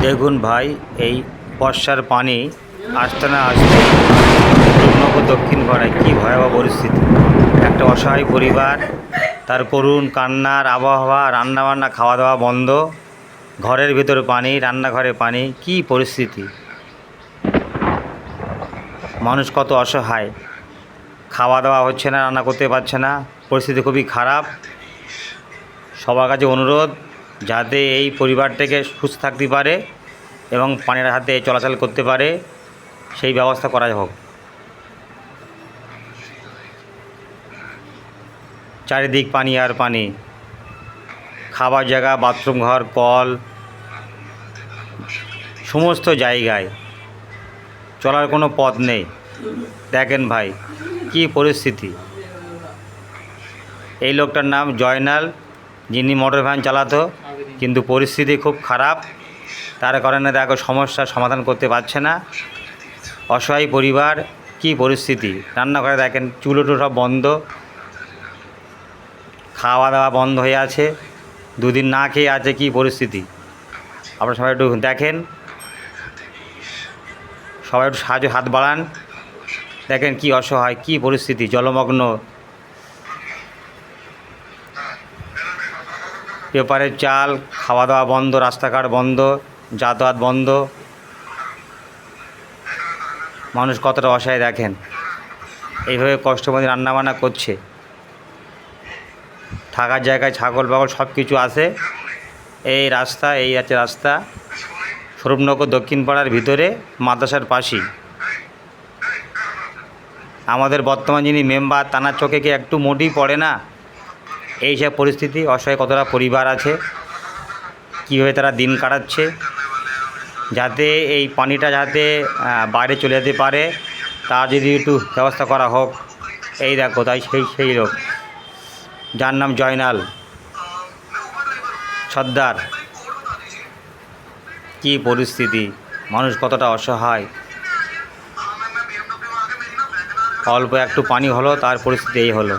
দেখুন ভাই, এই বর্ষার পানি আসতে না আসতে রূপনগর দক্ষিণ পাড়ায় কী ভয়াবহ পরিস্থিতি। একটা অসহায় পরিবার, তার করুণ কান্নার আবহাওয়া, রান্নাবান্না খাওয়া দাওয়া বন্ধ, ঘরের ভিতরে পানি, রান্নাঘরে পানি, কী পরিস্থিতি। মানুষ কত অসহায়, খাওয়া দাওয়া হচ্ছে না, রান্না করতে পারছে না, পরিস্থিতি খুবই খারাপ। সবার কাছে অনুরোধ, যাতে এই পরিবারটাকে সুস্থ থাকতে পারে এবং পানির হাতে চলাচল করতে পারে, সেই ব্যবস্থা করা হোক। চারিদিক পানি আর পানি, খাবার জায়গা, বাথরুম ঘর, কল, সমস্ত জায়গায় চলার কোনো পথ নেই। দেখেন ভাই, কী পরিস্থিতি। এই লোকটার নাম জয়নাল, যিনি মোটর ভ্যান চালাতো, কিন্তু পরিস্থিতি খুব খারাপ। তার কারণে দেখো সমস্যার সমাধান করতে পারছে না। অসহায় পরিবার, কী পরিস্থিতি। রান্নাঘরে দেখেন চুলো টুলো সব বন্ধ, খাওয়া দাওয়া বন্ধ হয়ে আছে, দুদিন না খেয়ে আছে, কী পরিস্থিতি। আপনারা সবাই একটু দেখেন, সবাই একটু সাহায্য হাত বাড়ান। দেখেন কী অসহায়, কী পরিস্থিতি, জলমগ্ন। পেপারের চাল, খাওয়া দাওয়া বন্ধ, রাস্তাঘাট বন্ধ, যাতায়াত বন্ধ। মানুষ কতটা অসহায় দেখেন, এইভাবে কষ্ট করে রান্নাবান্না করছে। থাকার জায়গায় ছাগল পাগল সব কিছু আছে। এই রাস্তা, এই আছে রাস্তা, স্বরূপনগর দক্ষিণ পাড়ার ভিতরে, মাদ্রাসার পাশেই। আমাদের বর্তমান যিনি মেম্বার, তানার চোখে কি একটু মোটেই পড়ে না এই সব পরিস্থিতি? অসহায় কতটা পরিবার আছে, কীভাবে তারা দিন কাটাচ্ছে। যাতে এই পানিটা যাতে বাইরে চলে যেতে পারে, তার যদি একটু ব্যবস্থা করা হোক। এই দেখো, তাই সেই লোক, যার নাম জয়নাল সর্দার। কী পরিস্থিতি, মানুষ কতটা অসহায়। অল্প একটু পানি হলো, তার পরিস্থিতি এই হলো।